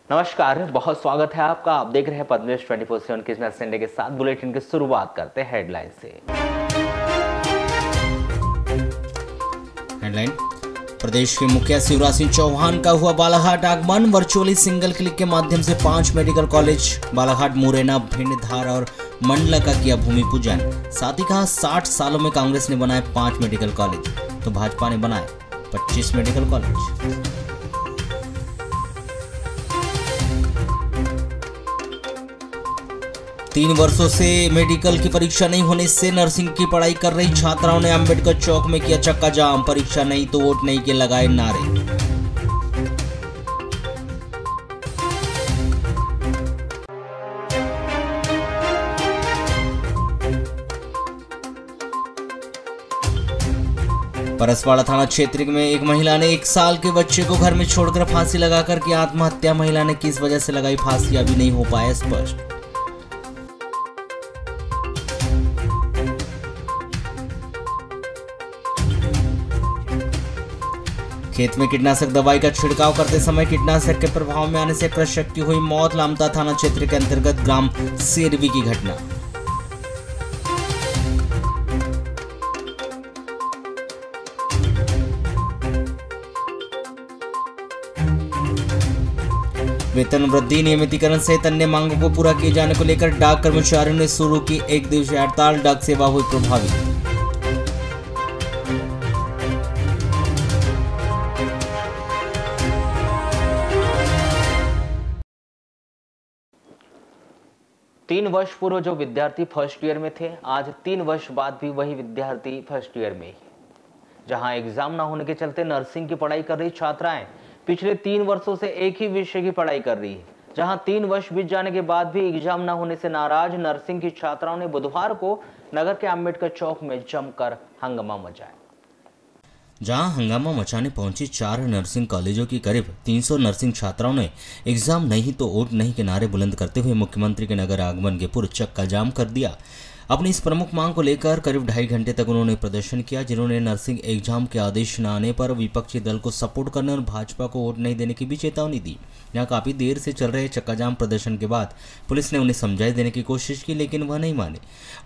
नमस्कार, बहुत स्वागत है आपका। आप देख रहे हैं पद्मनेश 24/7 के संडे के साथ बुलेटिन की शुरुआत करते हैं हेडलाइन से। हेडलाइन: प्रदेश के मुखिया शिवराज सिंह चौहान का हुआ बालाघाट आगमन। वर्चुअली सिंगल क्लिक के माध्यम से 5 मेडिकल कॉलेज बालाघाट, मुरैना, भिंड, धार और मंडला का किया भूमि पूजन। साथ ही कहा 60 सालों में कांग्रेस ने बनाए 5 मेडिकल कॉलेज तो भाजपा ने बनाए 25 मेडिकल कॉलेज। 3 वर्षों से मेडिकल की परीक्षा नहीं होने से नर्सिंग की पढ़ाई कर रही छात्राओं ने अंबेडकर चौक में किया चक्का जाम। परीक्षा नहीं तो वोट नहीं के लगाए नारे। परसवाड़ा थाना क्षेत्र में एक महिला ने 1 साल के बच्चे को घर में छोड़कर फांसी लगाकर की आत्महत्या। महिला ने किस वजह से लगाई फांसी अभी नहीं हो पाया स्पष्ट। खेत में कीटनाशक दवाई का छिड़काव करते समय कीटनाशक के प्रभाव में आने से कृषक की हुई मौत। लामता थाना क्षेत्र के अंतर्गत ग्राम सेरवी की घटना। वेतन वृद्धि, नियमितीकरण सहित अन्य मांगों को पूरा किए जाने को लेकर डाक कर्मचारियों ने शुरू की 1 दिवसीय हड़ताल। डाक सेवा हुई प्रभावित। तीन वर्ष पूर्व जो विद्यार्थी फर्स्ट ईयर में थे, आज 3 वर्ष बाद भी वही विद्यार्थी फर्स्ट ईयर में ही। जहां एग्जाम ना होने के चलते नर्सिंग की पढ़ाई कर रही छात्राएं पिछले 3 वर्षों से एक ही विषय की पढ़ाई कर रही है। जहां 3 वर्ष बीत जाने के बाद भी एग्जाम ना होने से नाराज नर्सिंग की छात्राओं ने बुधवार को नगर के अंबेडकर चौक में जमकर हंगामा मचाया। जहां हंगामा मचाने पहुंची 4 नर्सिंग कॉलेजों की करीब 300 नर्सिंग छात्राओं ने एग्जाम नहीं तो वोट नहीं के नारे बुलंद करते हुए मुख्यमंत्री के नगर आगमन के पूर्व चक्का जाम कर दिया। अपनी इस प्रमुख मांग को लेकर करीब 2.5 घंटे तक उन्होंने प्रदर्शन किया, जिन्होंने नर्सिंग एग्जाम के आदेश न आने पर विपक्षी दल को सपोर्ट करने और भाजपा को वोट नहीं देने की भी चेतावनी दी। यहाँ काफी देर से चल रहे चक्का जाम प्रदर्शन के बाद पुलिस ने उन्हें समझाई देने की कोशिश की, लेकिन वह नहीं माने।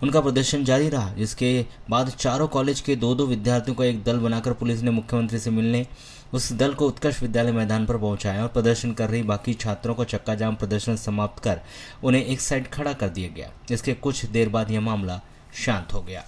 उनका प्रदर्शन जारी रहा, जिसके बाद चारों कॉलेज के 2-2 विद्यार्थियों का एक दल बनाकर पुलिस ने मुख्यमंत्री से मिलने उस दल को उत्कर्ष विद्यालय मैदान पर पहुंचाया और प्रदर्शन कर रही बाकी छात्रों को चक्का जाम प्रदर्शन समाप्त कर उन्हें एक साइड खड़ा कर दिया गया। इसके कुछ देर बाद यह मामला शांत हो गया।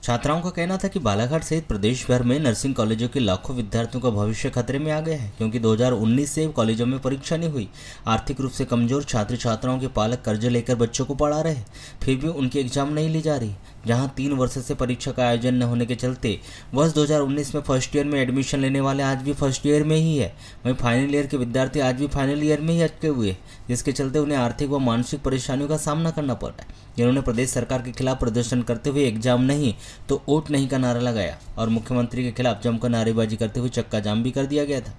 छात्राओं का कहना था कि बालाघाट सहित प्रदेश भर में नर्सिंग कॉलेजों के लाखों विद्यार्थियों का भविष्य खतरे में आ गया है, क्योंकि 2019 से कॉलेजों में परीक्षा नहीं हुई। आर्थिक रूप से कमजोर छात्र छात्राओं के पालक कर्जे लेकर बच्चों को पढ़ा रहे, फिर भी उनकी एग्जाम नहीं ली जा रही। जहां 3 वर्ष से परीक्षा का आयोजन न होने के चलते वर्ष 2019 में फर्स्ट ईयर में एडमिशन लेने वाले आज भी फर्स्ट ईयर में ही है, वहीं फाइनल ईयर के विद्यार्थी आज भी फाइनल ईयर में ही अटके हुए, जिसके चलते उन्हें आर्थिक व मानसिक परेशानियों का सामना करना पड़ रहा है। जिन्होंने प्रदेश सरकार के खिलाफ प्रदर्शन करते हुए एग्जाम नहीं तो वोट नहीं का नारा लगाया और मुख्यमंत्री के खिलाफ जमकर नारेबाजी करते हुए चक्का जाम भी कर दिया गया था।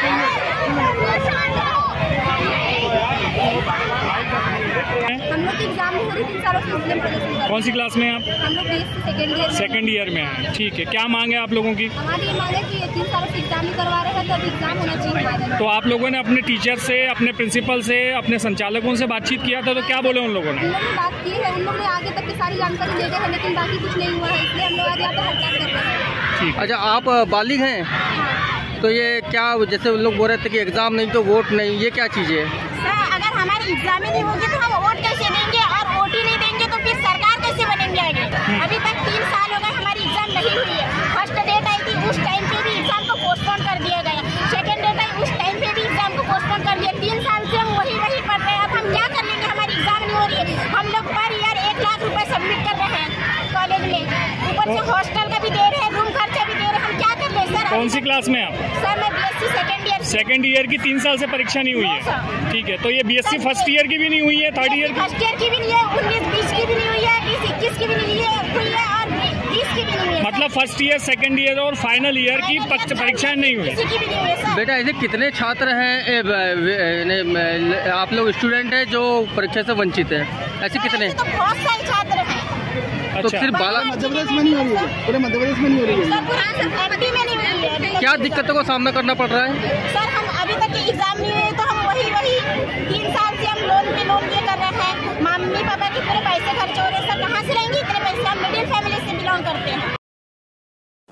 हम लोग एग्जाम नहीं हो रही 3 सालों से, इसलिए प्रदर्शन कर। कौन सी क्लास में हैं आप? हम लोग सेकंड ईयर में हैं। ठीक है, क्या मांग है आप लोगों की? हमारी ये मांग है कि 3 सालों से एग्जाम नहीं करवा रहे हैं, तो अब एग्जाम होना चाहिए हमारे। तो आप लोगों ने अपने टीचर से, अपने प्रिंसिपल से, अपने संचालकों से बातचीत किया था, तो क्या बोले उन लोगों ने? उन लोगों ने बात की है, उन लोगों ने आगे तक की सारी जानकारी दे गए हैं, लेकिन बाकी कुछ नहीं हुआ है, इसलिए हम लोग आज यहाँ पे हड़ताल कर रहे हैं। ठीक। अच्छा, आप बालिग हैं? तो ये क्या, जैसे लोग बोल रहे थे कि एग्जाम नहीं तो वोट नहीं, ये क्या चीज़ है? सर, अगर हमारी एग्जाम ही नहीं होगी तो हम वोट कैसे देंगे, और वोट ही नहीं देंगे तो फिर सरकार कैसे बनेंगे आगे? अभी तक 3 साल हो गए हमारी एग्जाम नहीं हुई है। फर्स्ट डेट आई थी कौन सी क्लास में आप? सर मैं BSc second year. Second year की 3 साल से परीक्षा नहीं हुई है, ठीक है। तो ये BSc फर्स्ट ईयर की भी नहीं हुई है, थर्ड ईयर की? फर्स्ट ईयर की भी नहीं है, 19-20 की भी नहीं हुई है, 20-21 की भी नहीं हुई है और 20 की भी नहीं हुई है। मतलब फर्स्ट ईयर, सेकंड ईयर और फाइनल ईयर की परीक्षाएं नहीं हुई? किसी की भी नहीं हुई है सर। बेटा ऐसे कितने छात्र हैं आप लोग स्टूडेंट हैं जो परीक्षा से वंचित हैं? ऐसे कितने? तो बहुत सारे छात्र हैं। तो सिर्फ मध्य प्रदेश में नहीं हो रही है, पूरे मध्य प्रदेश में नहीं हो रही है। MP में नहीं हुई है। क्या दिक्कतों का सामना करना पड़ रहा है? सर हम अभी तक एग्जाम नहीं हुए तो हम वही 3 साल से हम लोन ये कर रहे हैं। मम्मी पापा के पूरे पैसे खर्च हो रहे हैं। सर कहाँ से रहेंगे इतने पैसे? हम मिडिल फैमिली से बिलोंग करते हैं।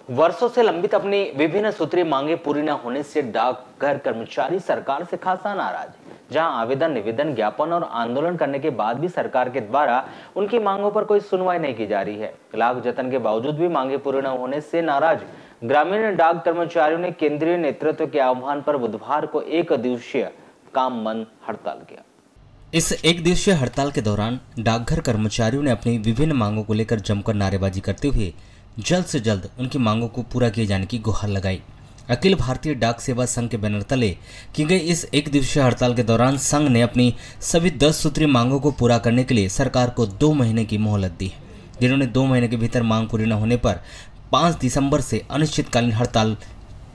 वर्षों से लंबित अपनी विभिन्न सूत्रीय मांगे पूरी न होने से डाकघर कर्मचारी सरकार से खासा नाराज। जहां आवेदन, निवेदन, ज्ञापन और आंदोलन करने के बाद भी सरकार के द्वारा उनकी मांगों पर कोई सुनवाई नहीं की जा रही है। लाख जतन के बावजूद भी मांगे पूरी न होने से नाराज ग्रामीण डाक कर्मचारियों ने केंद्रीय नेतृत्व के आह्वान पर बुधवार को 1 दिवसीय काम बंद हड़ताल किया। इस 1 दिवसीय हड़ताल के दौरान डाकघर कर्मचारियों ने अपनी विभिन्न मांगों को लेकर जमकर नारेबाजी करते हुए जल्द से जल्द उनकी मांगों को पूरा किए जाने की गुहार लगाई। अखिल भारतीय डाक सेवा संघ के बैनर तले की गई इस 1 दिवसीय हड़ताल के दौरान संघ ने अपनी सभी 10 सूत्रीय मांगों को पूरा करने के लिए सरकार को 2 महीने की मोहलत दी है, जिन्होंने 2 महीने के भीतर मांग पूरी न होने पर 5 दिसंबर से अनिश्चितकालीन हड़ताल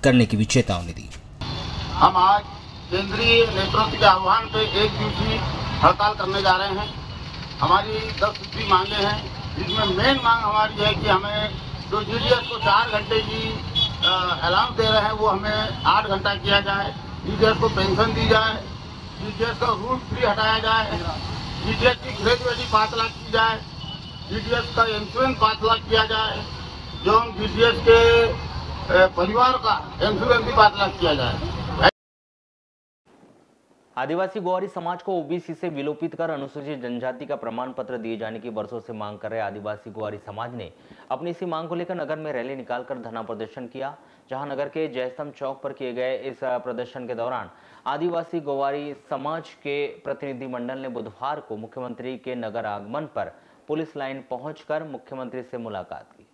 करने की भी चेतावनी दी। हम आज केंद्रीय नेतृत्व के आह्वान पे 1 दिवसीय हड़ताल करने जा रहे हैं। हमारी 10 सूत्रीय मांगे हैं, जिसमें मेन मांग हमारी है कि हमें जो GDS को 4 घंटे की अलाउंस दे रहे हैं वो हमें 8 घंटा किया जाए। GDS को पेंशन दी जाए, GDS का रूल फ्री हटाया जाए, GDS की ग्रेजुएटी 5 लाख की जाए, GDS का इंश्योरेंस 5 लाख किया जाए, जो हम GDS के परिवार का इंश्योरेंस भी 5 लाख किया जाए। आदिवासी गोवारी समाज को OBC से विलोपित कर अनुसूचित जनजाति का प्रमाण पत्र दिए जाने की वर्षों से मांग कर रहे आदिवासी गोवारी समाज ने अपनी इसी मांग को लेकर नगर में रैली निकालकर धरना प्रदर्शन किया। जहां नगर के जयस्तंभ चौक पर किए गए इस प्रदर्शन के दौरान आदिवासी गोवारी समाज के प्रतिनिधिमंडल ने बुधवार को मुख्यमंत्री के नगर आगमन पर पुलिस लाइन पहुंचकर मुख्यमंत्री से मुलाकात की,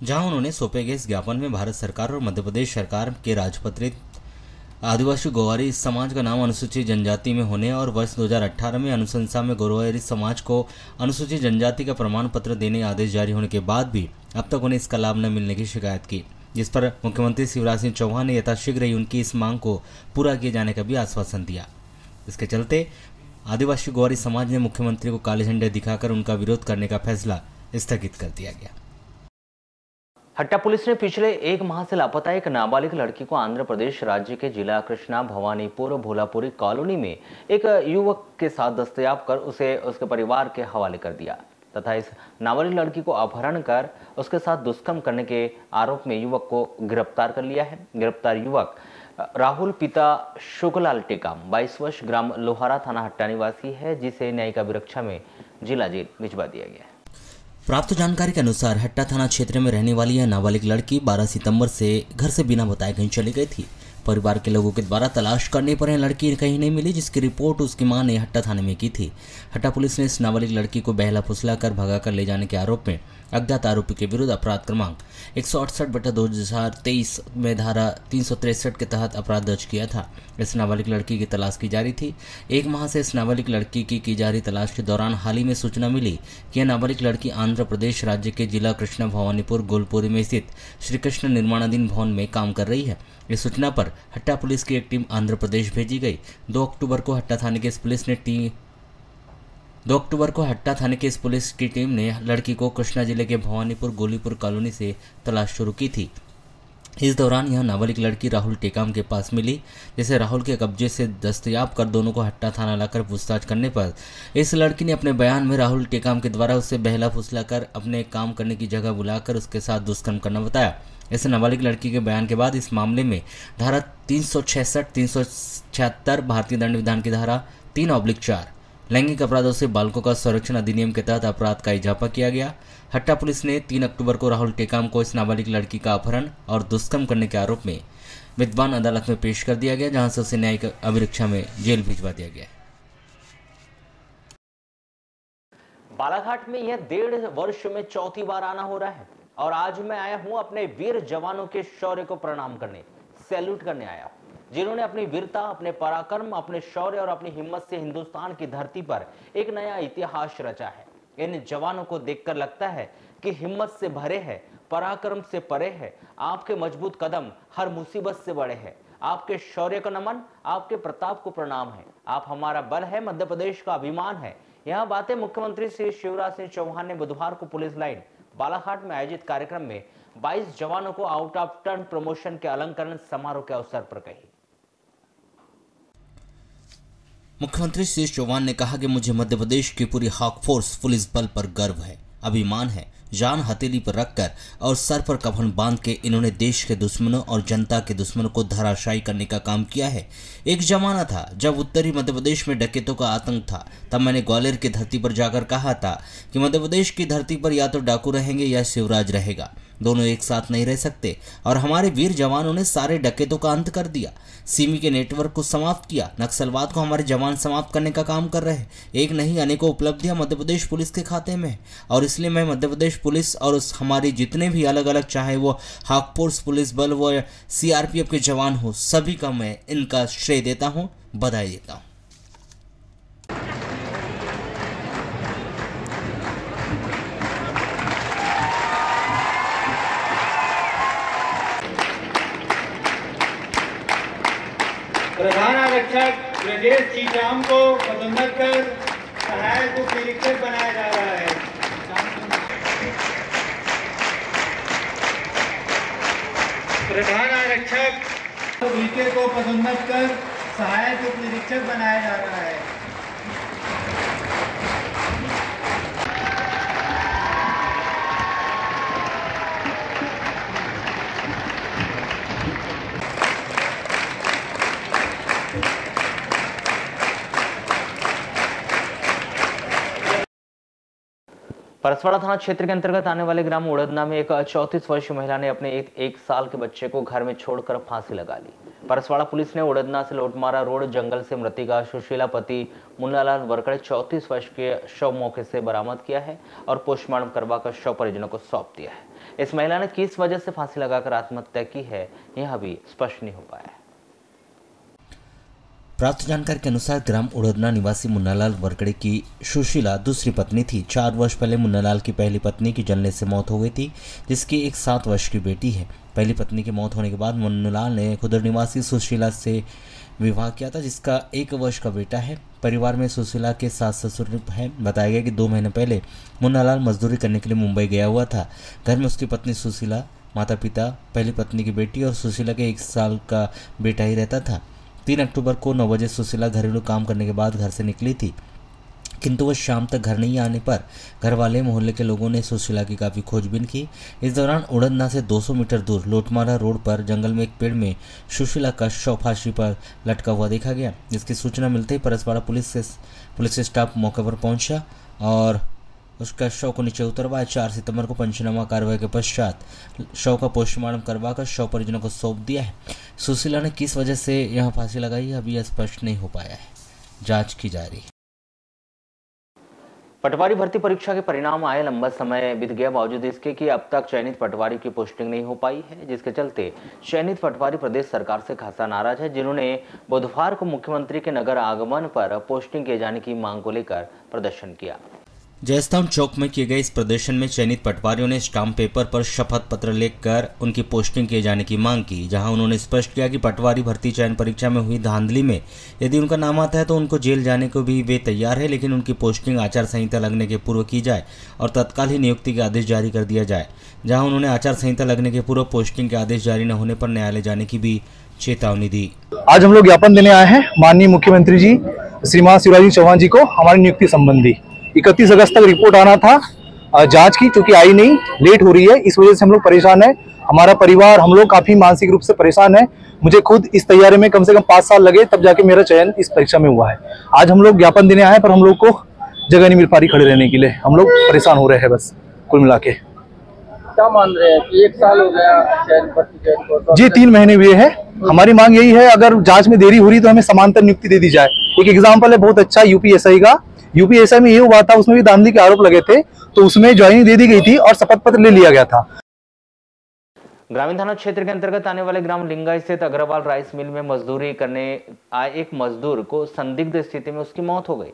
जहां उन्होंने सौंपे गए इस ज्ञापन में भारत सरकार और मध्य प्रदेश सरकार के राजपत्रित आदिवासी गोवारी समाज का नाम अनुसूचित जनजाति में होने और वर्ष 2018 में अनुशंसा में गोवारी समाज को अनुसूचित जनजाति का प्रमाण पत्र देने आदेश जारी होने के बाद भी अब तक उन्हें इसका लाभ न मिलने की शिकायत की, जिस पर मुख्यमंत्री शिवराज सिंह चौहान ने यथाशीघ्र ही उनकी इस मांग को पूरा किए जाने का भी आश्वासन दिया। इसके चलते आदिवासी गोवारी समाज ने मुख्यमंत्री को काले झंडे दिखाकर उनका विरोध करने का फैसला स्थगित कर दिया गया। हट्टा पुलिस ने पिछले 1 माह से लापता एक नाबालिग लड़की को आंध्र प्रदेश राज्य के जिला कृष्णा भवानीपुर भोलापुरी कॉलोनी में एक युवक के साथ दस्तयाब कर उसे उसके परिवार के हवाले कर दिया तथा इस नाबालिग लड़की को अपहरण कर उसके साथ दुष्कर्म करने के आरोप में युवक को गिरफ्तार कर लिया है। गिरफ्तार युवक राहुल पिता शुक्लाल टेकाम 22 वर्ष ग्राम लोहारा थाना हट्टा निवासी है, जिसे न्यायिक अभिरक्षा में जिला जेल भिजवा दिया गया है। प्राप्त जानकारी के अनुसार हट्टा थाना क्षेत्र में रहने वाली यह नाबालिग लड़की 12 सितंबर से घर से बिना बताए कहीं चली गई थी। परिवार के लोगों के द्वारा तलाश करने पर यह लड़की कहीं नहीं मिली, जिसकी रिपोर्ट उसकी मां ने हट्टा थाने में की थी। हट्टा पुलिस ने इस नाबालिग लड़की को बहला फुसला कर भगाकर ले जाने के आरोप में अज्ञात आरोपी के विरुद्ध अपराध क्रमांक 168/2023 में धारा 363 के तहत अपराध दर्ज किया था। इस नाबालिग लड़की की तलाश की जा रही थी। 1 माह से इस नाबालिग लड़की की जा रही तलाश के दौरान हाल ही में सूचना मिली कि यह नाबालिग लड़की आंध्र प्रदेश राज्य के जिला कृष्णा भवानीपुर गोलपुरी में स्थित श्री कृष्ण निर्माणाधीन भवन में काम कर रही है। इस सूचना पर हट्टा पुलिस की एक टीम आंध्र प्रदेश भेजी गई। 2 अक्टूबर को हट्टा थाने की इस पुलिस की टीम ने लड़की को कृष्णा जिले के भवानीपुर गोलीपुर कॉलोनी से तलाश शुरू की थी। इस दौरान यह नाबालिग लड़की राहुल टेकाम के पास मिली, जिसे राहुल के कब्जे से दस्तयाब कर दोनों को हट्टा थाना लाकर पूछताछ करने पर इस लड़की ने अपने बयान में राहुल टेकाम के द्वारा उसे बहला फुसला कर अपने काम करने की जगह बुलाकर उसके साथ दुष्कर्म करना बताया। इस नाबालिग लड़की के बयान के बाद इस मामले में धारा 366, 376 भारतीय दंड विधान की धारा 3/4 लैंगिक अपराधों से बालकों का संरक्षण अधिनियम के तहत अपराध का इजाफा किया गया। हट्टा पुलिस ने 3 अक्टूबर को राहुल टेकाम को इस नाबालिग लड़की का अपहरण और दुष्कर्म करने के आरोप में विद्वान अदालत में पेश कर दिया गया, जहां से उसे न्यायिक अभिरक्षा में जेल भिजवा दिया गया। बालाघाट में यह 1.5 वर्ष में चौथी बार आना हो रहा है। और आज मैं आया हूं अपने वीर जवानों के शौर्य को प्रणाम करने, सैल्यूट करने आया हूं, जिन्होंने अपनी वीरता, अपने पराक्रम, अपने शौर्य और अपनी हिम्मत से हिंदुस्तान की धरती पर एक नया इतिहास रचा है। इन जवानों को देखकर लगता है कि हिम्मत से भरे है, पराक्रम से परे है, आपके मजबूत कदम हर मुसीबत से बड़े हैं। आपके शौर्य को नमन, आपके प्रताप को प्रणाम है। आप हमारा बल है, मध्य प्रदेश का अभिमान है। यह बातें मुख्यमंत्री श्री शिवराज सिंह चौहान ने बुधवार को पुलिस लाइन बालाघाट में आयोजित कार्यक्रम में 22 जवानों को आउट ऑफ टर्न प्रमोशन के अलंकरण समारोह के अवसर पर कही। मुख्यमंत्री श्री चौहान ने कहा कि मुझे मध्य प्रदेश की पूरी हॉक फोर्स पुलिस बल पर गर्व है, अभिमान है। जान हथेली पर रखकर और सर पर कफन बांध के इन्होंने देश के दुश्मनों और जनता के दुश्मनों को धराशायी करने का काम किया है। एक जमाना था जब उत्तरी मध्य प्रदेश में डकैतों का आतंक था। तब मैंने ग्वालियर की धरती पर जाकर कहा था कि मध्य प्रदेश की धरती पर या तो डाकू रहेंगे या शिवराज रहेगा, दोनों एक साथ नहीं रह सकते। और हमारे वीर जवानों ने सारे डकैतों का अंत कर दिया, सिमी के नेटवर्क को समाप्त किया। नक्सलवाद को हमारे जवान समाप्त करने का काम कर रहे हैं। एक नहीं अनेकों उपलब्धियां मध्य प्रदेश पुलिस के खाते में है और इसलिए मैं मध्य प्रदेश पुलिस और हमारी जितने भी अलग अलग, चाहे वो हॉक फोर्स पुलिस बल वो सीआरपीएफ के जवान हो, सभी का मैं इनका श्रेय देता हूं, बधाई देता हूं। प्रधान आरक्षक ब्रजेश चीजाम को पदोन्नत कर सहायक उप निरीक्षक बनाया जा रहा है। प्रधान आरक्षक बीके को पदोन्नत कर सहायक उप निरीक्षक बनाया जा रहा है। परसवाड़ा थाना क्षेत्र के अंतर्गत आने वाले ग्राम उड़दना में एक 34 वर्षीय महिला ने अपने एक साल के बच्चे को घर में छोड़कर फांसी लगा ली। परसवाड़ा पुलिस ने उड़दना से लोटमारा रोड जंगल से मृतिका सुशीला पति मुन्नालाल वरकड़े 34 वर्ष के शव मौके से बरामद किया है और पोस्टमार्टम करवाकर शव परिजनों को सौंप दिया है। इस महिला ने किस वजह से फांसी लगाकर आत्महत्या की है, यह अभी स्पष्ट नहीं हो पाया है। प्राप्त जानकारी के अनुसार ग्राम उड़दना निवासी मुन्नालाल वरकड़े की सुशीला दूसरी पत्नी थी। 4 वर्ष पहले मुन्नालाल की पहली पत्नी की जलने से मौत हो गई थी, जिसकी एक 7 वर्ष की बेटी है। पहली पत्नी की मौत होने के बाद मुन्नालाल ने खुदर निवासी सुशीला से विवाह किया था, जिसका 1 वर्ष का बेटा है। परिवार में सुशीला के सास ससुर हैं। बताया गया कि 2 महीने पहले मुन्नालाल मजदूरी करने के लिए मुंबई गया हुआ था। घर में उसकी पत्नी सुशीला, माता पिता, पहली पत्नी की बेटी और सुशीला के 1 साल का बेटा ही रहता था। 3 अक्टूबर को 9 बजे सुशीला घरेलू काम करने के बाद घर से निकली थी, किंतु वह शाम तक घर नहीं आने पर घर वाले मोहल्ले के लोगों ने सुशीला की काफ़ी खोजबीन की। इस दौरान उड़दना से 200 मीटर दूर लोटमारा रोड पर जंगल में एक पेड़ में सुशीला का शव फांसी पर लटका हुआ देखा गया। जिसकी सूचना मिलते ही परसवाड़ा पुलिस स्टाफ मौके पर पहुंचा और उसका शव को नीचे उतरवाया। 4 सितंबर को पंचनामा कार्रवाई के पश्चात शव का पोस्टमार्टम करवाकर शव परिजनों को सौंप दिया है। सुशीला ने किस वजह से यहां फांसी लगाई है, अभी यह स्पष्ट नहीं हो पाया है, जांच की जा रही है। पटवारी भर्ती परीक्षा के परिणाम आए लंबा समय बीत गया, बावजूद इसके कि अब तक चयनित पटवारी की पोस्टिंग नहीं हो पाई है, जिसके चलते चयनित पटवारी प्रदेश सरकार से खासा नाराज है, जिन्होंने बुधवार को मुख्यमंत्री के नगर आगमन पर पोस्टिंग किए जाने की मांग को लेकर प्रदर्शन किया। जयस्थान चौक में किए गए इस प्रदर्शन में चयनित पटवारियों ने स्टाम्प पेपर पर शपथ पत्र लेकर उनकी पोस्टिंग किए जाने की मांग की, जहां उन्होंने स्पष्ट किया कि पटवारी भर्ती चयन परीक्षा में हुई धांधली में यदि उनका नाम आता है तो उनको जेल जाने को भी वे तैयार है, लेकिन उनकी पोस्टिंग आचार संहिता लगने के पूर्व की जाए और तत्काल ही नियुक्ति के आदेश जारी कर दिया जाए। जहाँ उन्होंने आचार संहिता लगने के पूर्व पोस्टिंग के आदेश जारी न होने पर न्यायालय जाने की भी चेतावनी दी। आज हम लोग ज्ञापन देने आए हैं माननीय मुख्यमंत्री जी श्रीमान शिवराज सिंह चौहान जी को हमारी नियुक्ति संबंधी। 31 अगस्त तक रिपोर्ट आना था जांच की, क्योंकि आई नहीं, लेट हो रही है, इस वजह से हम लोग परेशान है। हमारा परिवार, हम लोग काफी मानसिक रूप से परेशान है। मुझे खुद इस तैयारी में कम से कम 5 साल लगे, तब जाके मेरा चयन इस परीक्षा में हुआ है। आज हम लोग ज्ञापन देने आए, पर हम लोग को जगह नहीं मिल पा रही खड़े रहने के लिए। हम लोग परेशान हो रहे हैं बस कुल मिला के। क्या मान रहे हैं कि 1 साल हो गया जी, 3 महीने हुए हैं। हमारी मांग यही है, अगर जांच में देरी हो रही तो हमें समांतर नियुक्ति दे दी जाए। एक एग्जाम्पल है बहुत अच्छा यूपीएसआई का। यूपीएसआई में ये हुआ था, उसमें भी धांधली के आरोप लगे थे, तो उसमें ज्वाइनिंग दे दी गई थी और शपथ पत्र ले लिया गया था। ग्रामीण थाना क्षेत्र के अंतर्गत आने वाले ग्राम लिंगा स्थित अग्रवाल राइस मिल में मजदूरी करने आए एक मजदूर को संदिग्ध स्थिति में उसकी मौत हो गई।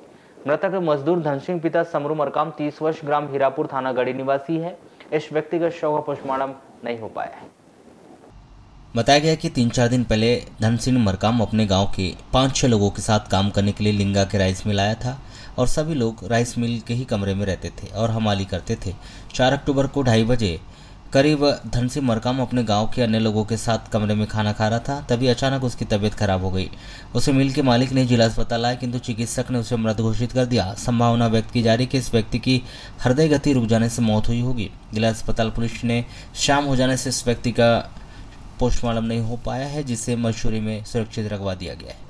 मृतक मजदूर धनसिंह पिता समरू मरकाम 30 वर्ष ग्राम हीरापुर थाना गढ़ी निवासी है। इस व्यक्ति का शव का पोस्टमार्टम नहीं हो पाया है। बताया गया कि 3-4 दिन पहले धनसिंह मरकाम अपने गांव के 5-6 लोगों के साथ काम करने के लिए लिंगा के राइस मिल आया था और सभी लोग राइस मिल के ही कमरे में रहते थे और हमाली करते थे। 4 अक्टूबर को 2:30 बजे करीब धनसिंह मरकाम अपने गांव के अन्य लोगों के साथ कमरे में खाना खा रहा था, तभी अचानक उसकी तबीयत खराब हो गई। उसे मिल के मालिक ने जिला अस्पताल लाया, किंतु चिकित्सक ने उसे मृत घोषित कर दिया। संभावना व्यक्त की जा रही कि इस व्यक्ति की हृदय गति रुक जाने से मौत हुई होगी। जिला अस्पताल पुलिस ने शाम हो जाने से इस व्यक्ति का पोस्टमार्टम नहीं हो पाया है, जिसे मशहूरी में सुरक्षित रखवा दिया गया है।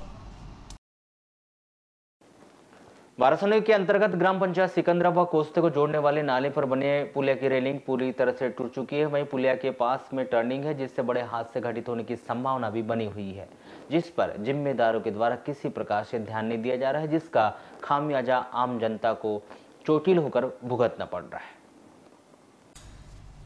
वारासनी के अंतर्गत ग्राम पंचायत सिकंदरा व कोस्ते को जोड़ने वाले नाले पर बने पुलिया की रेलिंग पूरी तरह से टूट चुकी है। वहीं पुलिया के पास में टर्निंग है, जिससे बड़े हादसे घटित होने की संभावना भी बनी हुई है, जिस पर जिम्मेदारों के द्वारा किसी प्रकार से ध्यान नहीं दिया जा रहा है, जिसका खामियाजा आम जनता को चोटिल होकर भुगतना पड़ रहा है।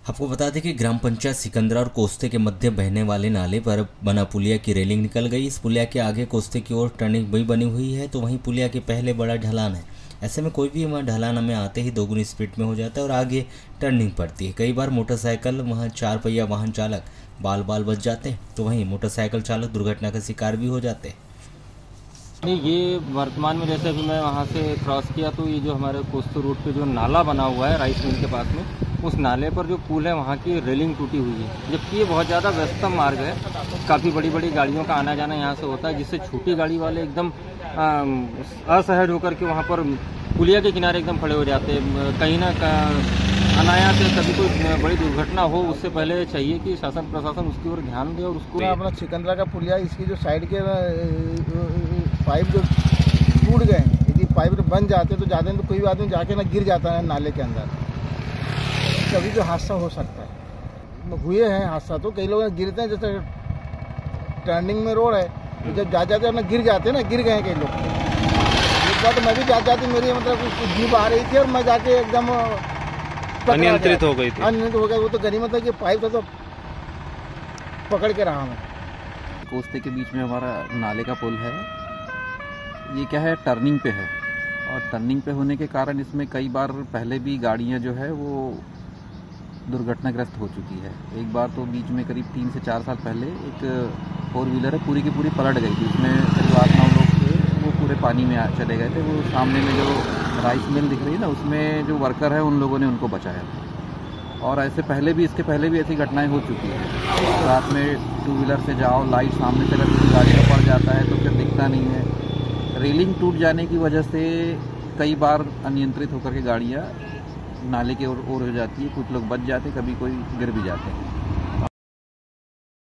आपको बता दें कि ग्राम पंचायत सिकंदरा और कोस्ते के मध्य बहने वाले नाले पर बना पुलिया की रेलिंग निकल गई। इस पुलिया के आगे कोस्ते की ओर टर्निंग भी बनी हुई है, तो वहीं पुलिया के पहले बड़ा ढलान है। ऐसे में कोई भी वहाँ ढलान में आते ही दोगुनी स्पीड में हो जाता है और आगे टर्निंग पड़ती है। कई बार मोटरसाइकिल वहाँ 4 पहिया वाहन चालक बाल बच जाते हैं, तो वहीं मोटरसाइकिल चालक दुर्घटना का शिकार भी हो जाते हैं। ये वर्तमान में जैसे अभी मैं वहाँ से क्रॉस किया तो ये जो हमारे कोस्ते रोड पे जो नाला बना हुआ है राइस मिल के पास में, उस नाले पर जो पुल है वहाँ की रेलिंग टूटी हुई है, जबकि ये बहुत ज़्यादा व्यस्तम मार्ग है। काफ़ी बड़ी बड़ी गाड़ियों का आना जाना यहाँ से होता है, जिससे छोटी गाड़ी वाले एकदम असहज होकर के वहाँ पर पुलिया के किनारे एकदम खड़े हो जाते हैं। कहीं ना अनायास कभी कोई बड़ी दुर्घटना हो उससे पहले चाहिए कि शासन प्रशासन उसकी ओर ध्यान दे और उसको अपना सिकंदरा का पुलिया इसकी जो साइड के पाइप जो टूट गए, यदि पाइप बन जाते तो ज़्यादा तो कोई भी आदमी जाके ना गिर जाता है नाले के अंदर, कभी जो हादसा हो सकता है। हुए हैं हादसा तो कई लोग गिरते हैं, जैसे टर्निंग में रोड है तो जब जाते अपना गिर जाते हैं ना, गिर गए हैं कई लोग। एक बार तो मैं भी जाती मेरी मतलब जीप आ रही थी और मैं जाके एकदम अनियंत्रित हो गई थी। अनियंत्रित हो गया, वो तो गनीमत है कि पाइप था तो पकड़ के रहा मैं। कोस्ते के बीच में हमारा नाले का पुल है, ये क्या है टर्निंग पे है और टर्निंग पे होने के कारण इसमें कई बार पहले भी गाड़ियां जो है वो दुर्घटनाग्रस्त हो चुकी है। एक बार तो बीच में करीब 3 से 4 साल पहले एक 4 व्हीलर है पूरी की पूरी पलट गई थी, उसमें करीब 8-9 लोग थे, वो पूरे पानी में चले गए थे। वो सामने में जो राइस मिल दिख रही है ना, उसमें जो वर्कर है उन लोगों ने उनको बचाया था। और ऐसे पहले भी इसके पहले भी ऐसी घटनाएं हो चुकी है। रात में 2 व्हीलर से जाओ, लाइट सामने से अगर किसी गाड़ी का पड़ जाता है तो फिर दिखता नहीं है। रेलिंग टूट जाने की वजह से कई बार अनियंत्रित होकर के गाड़ियाँ नाले की ओर हो जाती है, कुछ लोग बच जाते, कभी कोई गिर भी जाते हैं।